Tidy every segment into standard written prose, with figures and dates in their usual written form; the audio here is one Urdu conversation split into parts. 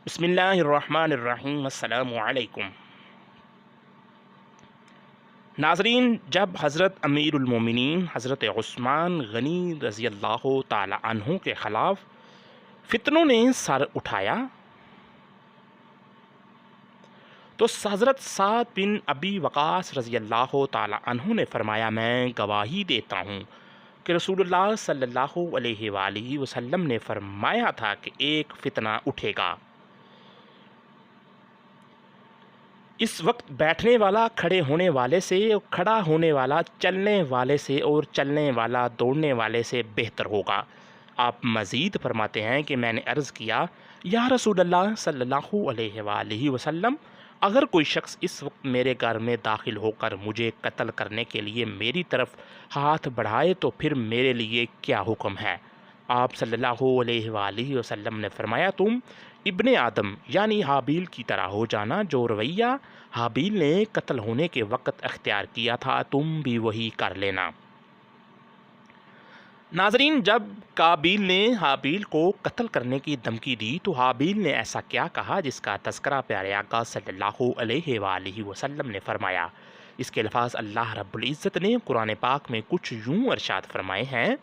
بسم اللہ الرحمن الرحیم، السلام علیکم ناظرین۔ جب حضرت امیر المومنین حضرت عثمان غنی رضی اللہ تعالی عنہ کے خلاف فتنوں نے سر اٹھایا تو حضرت سعد بن ابی وقاص رضی اللہ تعالی عنہ نے فرمایا، میں گواہی دیتا ہوں کہ رسول اللہ صلی اللہ علیہ وآلہ وسلم نے فرمایا تھا کہ ایک فتنہ اٹھے گا، اس وقت بیٹھنے والا کھڑے ہونے والے سے، کھڑا ہونے والا چلنے والے سے، اور چلنے والا دوڑنے والے سے بہتر ہوگا۔ آپ مزید فرماتے ہیں کہ میں نے عرض کیا، یا رسول اللہ صلی اللہ علیہ وآلہ وسلم، اگر کوئی شخص اس وقت میرے گھر میں داخل ہو کر مجھے قتل کرنے کے لیے میری طرف ہاتھ بڑھائے تو پھر میرے لیے کیا حکم ہے؟ آپ صلی اللہ علیہ وآلہ وسلم نے فرمایا، تم ابن آدم یعنی حابیل کی طرح ہو جانا، جو رویہ حابیل نے قتل ہونے کے وقت اختیار کیا تھا تم بھی وہی کر لینا۔ ناظرین، جب قابیل نے حابیل کو قتل کرنے کی دھمکی دی تو حابیل نے ایسا کیا کہا جس کا تذکرہ پیارے آقا صلی اللہ علیہ وآلہ وسلم نے فرمایا۔ اس کے الفاظ اللہ رب العزت نے قرآن پاک میں کچھ یوں ارشاد فرمائے ہیں،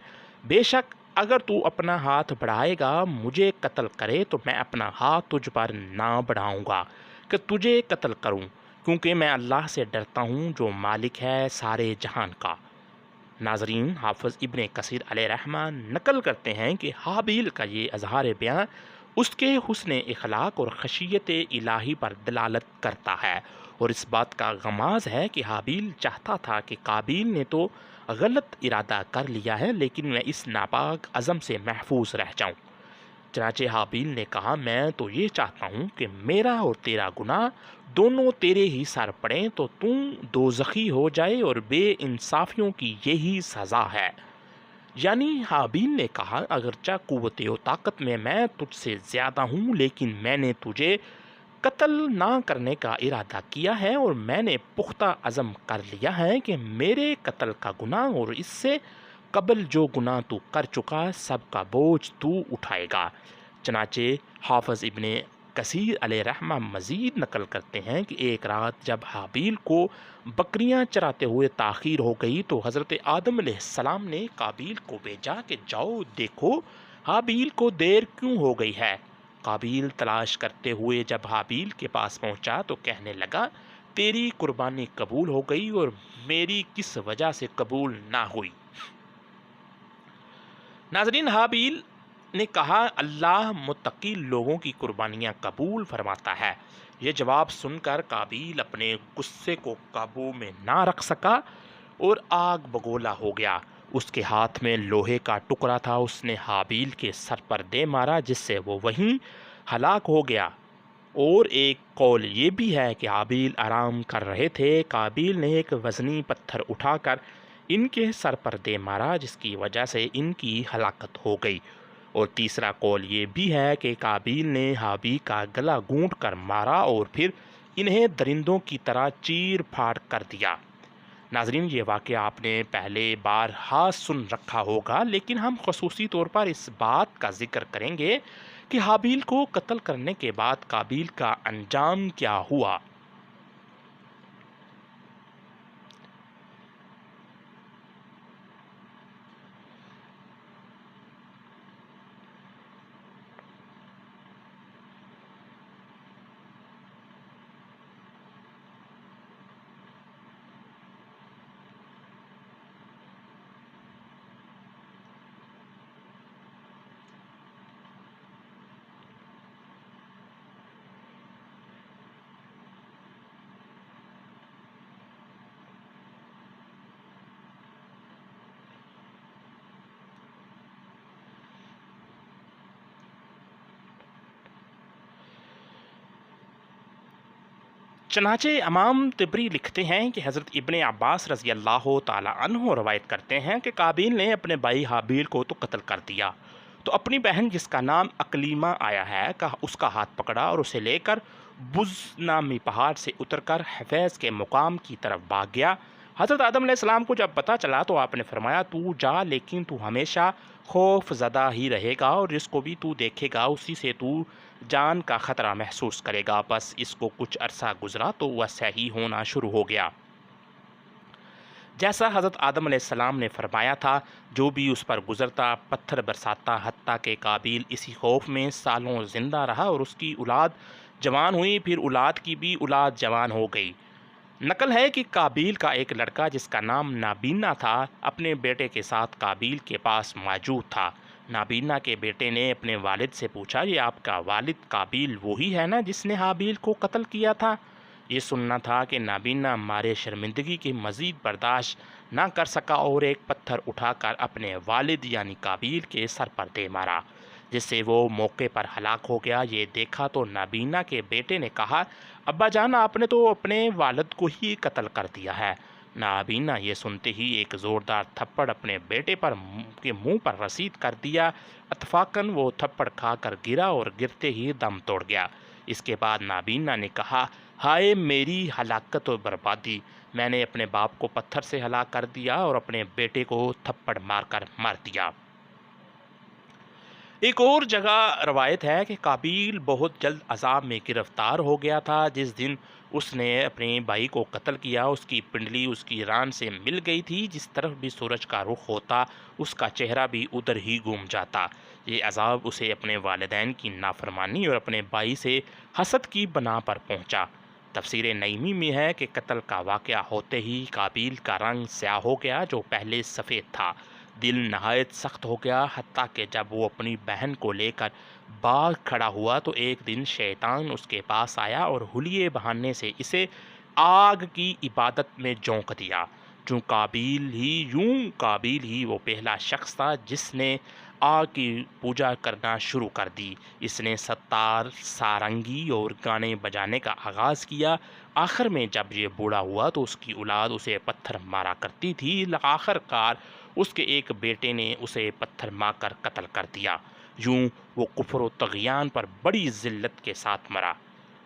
بے شک اگر تو اپنا ہاتھ بڑھائے گا مجھے قتل کرے تو میں اپنا ہاتھ تجھ پر نہ بڑھاؤں گا کہ تجھے قتل کروں، کیونکہ میں اللہ سے ڈرتا ہوں جو مالک ہے سارے جہان کا۔ ناظرین، حافظ ابن کثیر علیہ رحمہ نقل کرتے ہیں کہ حابیل کا یہ اظہار بیان اس کے حسن اخلاق اور خشیت الہی پر دلالت کرتا ہے، اور اس بات کا غماز ہے کہ حابیل چاہتا تھا کہ قابیل نے تو غلط ارادہ کر لیا ہے لیکن میں اس ناپاک عزم سے محفوظ رہ جاؤں۔ چنانچہ حابیل نے کہا، میں تو یہ چاہتا ہوں کہ میرا اور تیرا گناہ دونوں تیرے ہی سر پڑیں تو تم دوزخی ہو جائے، اور بے انصافیوں کی یہی سزا ہے۔ یعنی حابیل نے کہا، اگرچہ قوت و طاقت میں تجھ سے زیادہ ہوں لیکن میں نے تجھے قتل نہ کرنے کا ارادہ کیا ہے، اور میں نے پختہ عزم کر لیا ہے کہ میرے قتل کا گناہ اور اس سے قبل جو گناہ تو کر چکا سب کا بوجھ تو اٹھائے گا۔ چنانچہ حافظ ابن کثیر علیہ رحمہ مزید نقل کرتے ہیں کہ ایک رات جب حابیل کو بکریاں چراتے ہوئے تاخیر ہو گئی تو حضرت آدم علیہ السلام نے قابیل کو بھیجا کہ جاؤ دیکھو حابیل کو دیر کیوں ہو گئی ہے۔ قابیل تلاش کرتے ہوئے جب حابیل کے پاس پہنچا تو کہنے لگا، تیری قربانی قبول ہو گئی اور میری کس وجہ سے قبول نہ ہوئی؟ ناظرین، حابیل نے کہا، اللہ متقی لوگوں کی قربانیاں قبول فرماتا ہے۔ یہ جواب سن کر قابیل اپنے غصے کو قابو میں نہ رکھ سکا اور آگ بگولا ہو گیا۔ اس کے ہاتھ میں لوہے کا ٹکڑا تھا، اس نے حابیل کے سر پر دے مارا جس سے وہ وہیں ہلاک ہو گیا۔ اور ایک قول یہ بھی ہے کہ حابیل آرام کر رہے تھے، قابیل نے ایک وزنی پتھر اٹھا کر ان کے سر پر دے مارا جس کی وجہ سے ان کی ہلاکت ہو گئی۔ اور تیسرا قول یہ بھی ہے کہ قابیل نے حابیل کا گلا گھونٹ کر مارا اور پھر انہیں درندوں کی طرح چیر پھاڑ کر دیا۔ ناظرین، یہ واقعہ آپ نے پہلے بار سن رکھا ہوگا لیکن ہم خصوصی طور پر اس بات کا ذکر کریں گے کہ حابیل کو قتل کرنے کے بعد قابیل کا انجام کیا ہوا۔ چنانچہ امام طبری لکھتے ہیں کہ حضرت ابن عباس رضی اللہ تعالی عنہ روایت کرتے ہیں کہ قابیل نے اپنے بھائی حابیل کو تو قتل کر دیا تو اپنی بہن جس کا نام اکلیمہ آیا ہے اس کا ہاتھ پکڑا اور اسے لے کر بز نامی پہاڑ سے اتر کر حفیظ کے مقام کی طرف بھاگ گیا۔ حضرت آدم علیہ السلام کو جب پتہ چلا تو آپ نے فرمایا، تو جا لیکن تو ہمیشہ خوف زدہ ہی رہے گا اور جس کو بھی تو دیکھے گا اسی سے تو جان کا خطرہ محسوس کرے گا۔ بس اس کو کچھ عرصہ گزرا تو وہ صحیح ہونا شروع ہو گیا۔ جیسا حضرت آدم علیہ السلام نے فرمایا تھا، جو بھی اس پر گزرتا پتھر برساتا، حتیٰ کہ قابیل اسی خوف میں سالوں زندہ رہا اور اس کی اولاد جوان ہوئی، پھر اولاد کی بھی اولاد جوان ہو گئی۔ نقل ہے کہ قابیل کا ایک لڑکا جس کا نام نابینا تھا اپنے بیٹے کے ساتھ قابیل کے پاس موجود تھا۔ نابینا کے بیٹے نے اپنے والد سے پوچھا، یہ آپ کا والد قابیل وہی ہے نا جس نے حابیل کو قتل کیا تھا؟ یہ سننا تھا کہ نابینا مارے شرمندگی کی مزید برداشت نہ کر سکا اور ایک پتھر اٹھا کر اپنے والد یعنی قابیل کے سر پر دے مارا، جس سے وہ موقع پر ہلاک ہو گیا۔ یہ دیکھا تو نابینا کے بیٹے نے کہا، ابا جان آپ نے تو اپنے والد کو ہی قتل کر دیا ہے۔ نابینا یہ سنتے ہی ایک زوردار تھپڑ اپنے بیٹے کے منہ پر رسید کر دیا۔ اتفاقاً وہ تھپڑ کھا کر گرا اور گرتے ہی دم توڑ گیا۔ اس کے بعد نابینا نے کہا، ہائے میری ہلاکت و بربادی، میں نے اپنے باپ کو پتھر سے ہلاک کر دیا اور اپنے بیٹے کو تھپڑ مار کر مار دیا۔ ایک اور جگہ روایت ہے کہ قابیل بہت جلد عذاب میں گرفتار ہو گیا تھا۔ جس دن اس نے اپنے بھائی کو قتل کیا اس کی پنڈلی اس کی ران سے مل گئی تھی، جس طرف بھی سورج کا رخ ہوتا اس کا چہرہ بھی ادھر ہی گھوم جاتا۔ یہ عذاب اسے اپنے والدین کی نافرمانی اور اپنے بھائی سے حسد کی بنا پر پہنچا۔ تفسیر نعیمی میں ہے کہ قتل کا واقعہ ہوتے ہی قابیل کا رنگ سیاہ ہو گیا جو پہلے سفید تھا، دل نہایت سخت ہو گیا، حتیٰ کہ جب وہ اپنی بہن کو لے کر باغ کھڑا ہوا تو ایک دن شیطان اس کے پاس آیا اور حلیے بہانے سے اسے آگ کی عبادت میں جھونک دیا۔ قابیل ہی وہ پہلا شخص تھا جس نے آگ کی پوجا کرنا شروع کر دی۔ اس نے ستار، سارنگی اور گانے بجانے کا آغاز کیا۔ آخر میں جب یہ بوڑھا ہوا تو اس کی اولاد اسے پتھر مارا کرتی تھی۔ آخر کار اس کے ایک بیٹے نے اسے پتھر مار کر قتل کر دیا۔ یوں وہ کفر و طغیان پر بڑی ذلت کے ساتھ مرا۔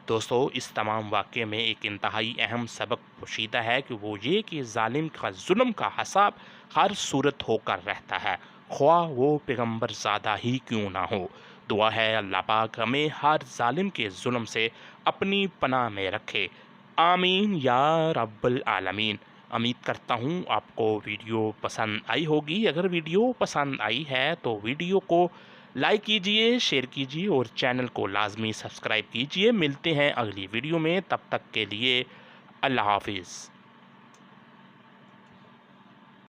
دوستو، اس تمام واقعے میں ایک انتہائی اہم سبق پوشیدہ ہے کہ وہ یہ کہ ظالم کا ظلم کا حساب ہر صورت ہو کر رہتا ہے، خواہ وہ پیغمبر زادہ ہی کیوں نہ ہو۔ دعا ہے اللہ پاک ہمیں ہر ظالم کے ظلم سے اپنی پناہ میں رکھے، آمین یا رب العالمین۔ امید کرتا ہوں آپ کو ویڈیو پسند آئی ہوگی۔ اگر ویڈیو پسند آئی ہے تو ویڈیو کو لائک کیجئے، شیئر کیجئے اور چینل کو لازمی سبسکرائب کیجئے۔ ملتے ہیں اگلی ویڈیو میں، تب تک کے لیے اللہ حافظ۔